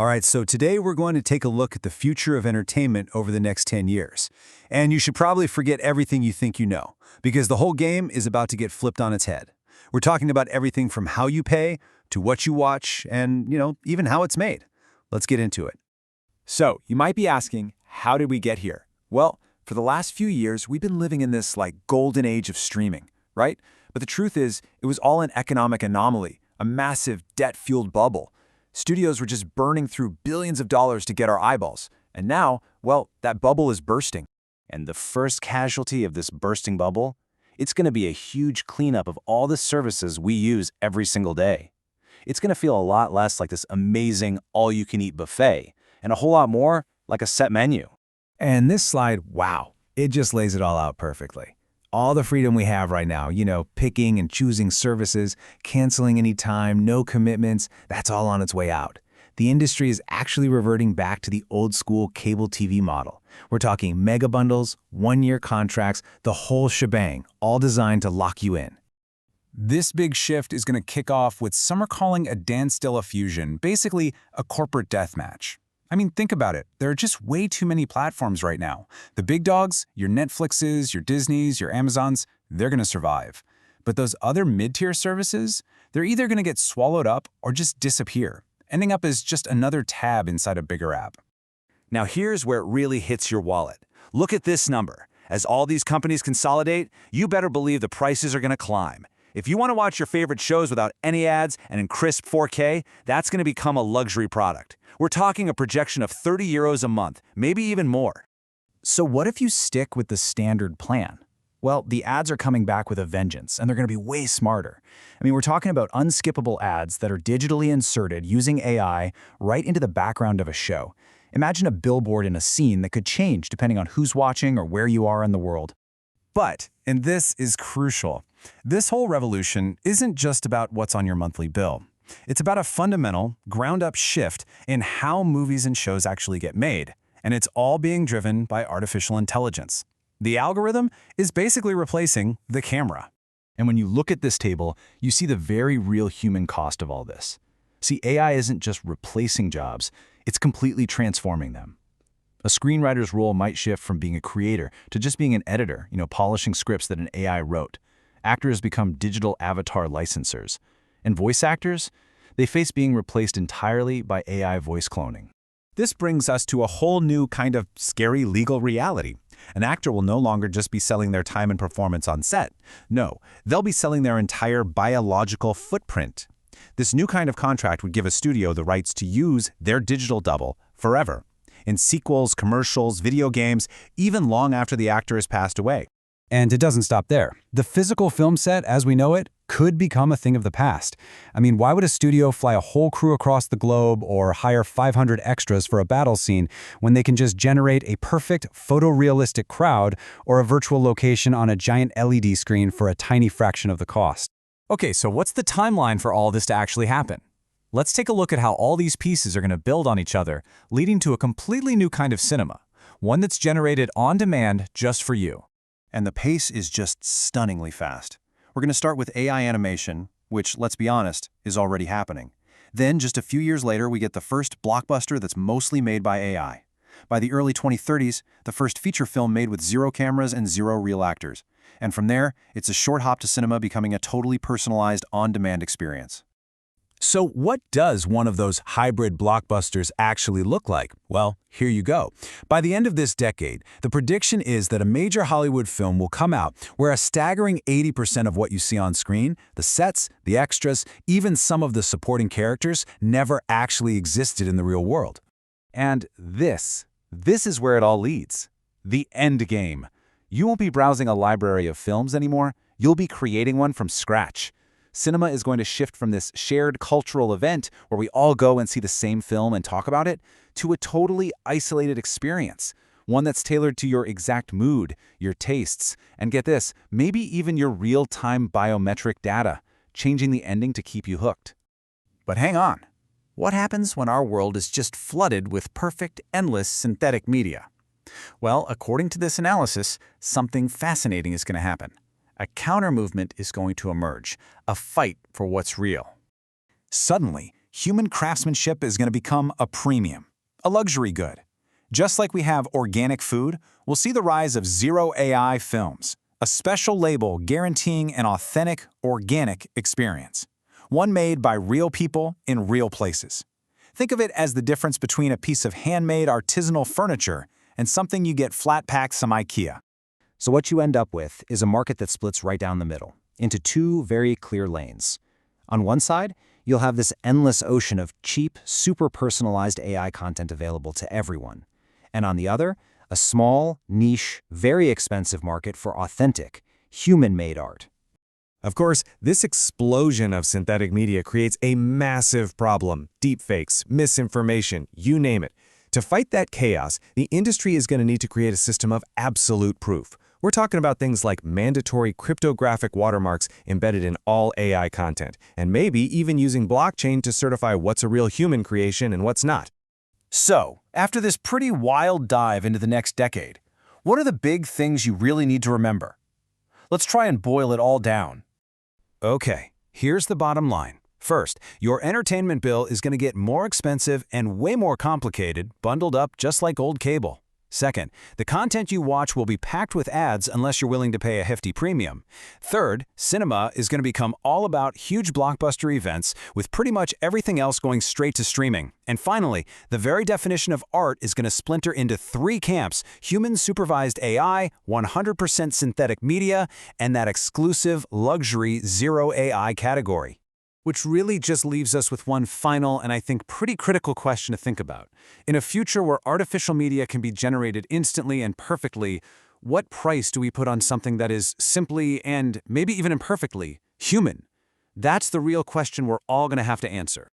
All right, so today we're going to take a look at the future of entertainment over the next 10 years. And you should probably forget everything you think you know, because the whole game is about to get flipped on its head. We're talking about everything from how you pay to what you watch and, even how it's made. Let's get into it. So, you might be asking, how did we get here? Well, for the last few years, we've been living in this golden age of streaming, right? But the truth is, it was all an economic anomaly, a massive debt-fueled bubble. Studios were just burning through billions of dollars to get our eyeballs. And now, well, that bubble is bursting. And the first casualty of this bursting bubble, it's going to be a huge cleanup of all the services we use every single day. It's going to feel a lot less like this amazing all-you-can-eat buffet, and a whole lot more like a set menu. And this slide, wow, it just lays it all out perfectly. All the freedom we have right now, picking and choosing services, canceling anytime, no commitments, that's all on its way out. The industry is actually reverting back to the old-school cable TV model. We're talking mega bundles, one-year contracts, the whole shebang, all designed to lock you in. This big shift is going to kick off with some are calling a dance fusion, basically a corporate deathmatch. I mean, think about it. There are just way too many platforms right now. The big dogs, your Netflixes, your Disneys, your Amazons, they're going to survive. But those other mid-tier services, they're either going to get swallowed up or just disappear, ending up as just another tab inside a bigger app. Now here's where it really hits your wallet. Look at this number. As all these companies consolidate, you better believe the prices are going to climb. If you want to watch your favorite shows without any ads and in crisp 4K, that's going to become a luxury product. We're talking a projection of €30 a month, maybe even more. So what if you stick with the standard plan? Well, the ads are coming back with a vengeance, and they're going to be way smarter. I mean, we're talking about unskippable ads that are digitally inserted using AI right into the background of a show. Imagine a billboard in a scene that could change depending on who's watching or where you are in the world. But, and this is crucial, this whole revolution isn't just about what's on your monthly bill. It's about a fundamental, ground-up shift in how movies and shows actually get made, and it's all being driven by artificial intelligence. The algorithm is basically replacing the camera. And when you look at this table, you see the very real human cost of all this. See, AI isn't just replacing jobs, it's completely transforming them. A screenwriter's role might shift from being a creator to just being an editor, polishing scripts that an AI wrote. Actors become digital avatar licensors. And voice actors? They face being replaced entirely by AI voice cloning. This brings us to a whole new kind of scary legal reality. An actor will no longer just be selling their time and performance on set. No, they'll be selling their entire biological footprint. This new kind of contract would give a studio the rights to use their digital double forever, in sequels, commercials, video games, even long after the actor has passed away. And it doesn't stop there. The physical film set, as we know it, could become a thing of the past. I mean, why would a studio fly a whole crew across the globe or hire 500 extras for a battle scene when they can just generate a perfect photorealistic crowd or a virtual location on a giant LED screen for a tiny fraction of the cost? Okay, so what's the timeline for all this to actually happen? Let's take a look at how all these pieces are going to build on each other, leading to a completely new kind of cinema, one that's generated on demand just for you. And the pace is just stunningly fast. We're going to start with AI animation, which, let's be honest, is already happening. Then, just a few years later, we get the first blockbuster that's mostly made by AI. By the early 2030s, the first feature film made with 0 cameras and 0 real actors. And from there, it's a short hop to cinema, becoming a totally personalized, on-demand experience. So what does one of those hybrid blockbusters actually look like? Well, here you go. By the end of this decade, the prediction is that a major Hollywood film will come out where a staggering 80% of what you see on screen, the sets, the extras, even some of the supporting characters, never actually existed in the real world. And this is where it all leads. The end game. You won't be browsing a library of films anymore. You'll be creating one from scratch. Cinema is going to shift from this shared cultural event where we all go and see the same film and talk about it to a totally isolated experience, one that's tailored to your exact mood, your tastes, and get this, maybe even your real-time biometric data, changing the ending to keep you hooked. But hang on. What happens when our world is just flooded with perfect, endless synthetic media? Well, according to this analysis, something fascinating is going to happen. A counter-movement is going to emerge, a fight for what's real. Suddenly, human craftsmanship is going to become a premium, a luxury good. Just like we have organic food, we'll see the rise of Zero AI films, a special label guaranteeing an authentic, organic experience. One made by real people in real places. Think of it as the difference between a piece of handmade artisanal furniture and something you get flat-packed from IKEA. So what you end up with is a market that splits right down the middle, into two very clear lanes. On one side, you'll have this endless ocean of cheap, super personalized AI content available to everyone. And on the other, a small, niche, very expensive market for authentic, human-made art. Of course, this explosion of synthetic media creates a massive problem. Deepfakes, misinformation, you name it. To fight that chaos, the industry is going to need to create a system of absolute proof. We're talking about things like mandatory cryptographic watermarks embedded in all AI content, and maybe even using blockchain to certify what's a real human creation and what's not. So, after this pretty wild dive into the next decade, what are the big things you really need to remember? Let's try and boil it all down. Okay, here's the bottom line. First, your entertainment bill is going to get more expensive and way more complicated, bundled up just like old cable. Second, the content you watch will be packed with ads unless you're willing to pay a hefty premium. Third, cinema is going to become all about huge blockbuster events with pretty much everything else going straight to streaming. And finally, the very definition of art is going to splinter into three camps: human-supervised AI, 100% synthetic media, and that exclusive luxury Zero AI category. Which really just leaves us with one final and I think pretty critical question to think about. In a future where artificial media can be generated instantly and perfectly, what price do we put on something that is simply, and maybe even imperfectly, human? That's the real question we're all going to have to answer.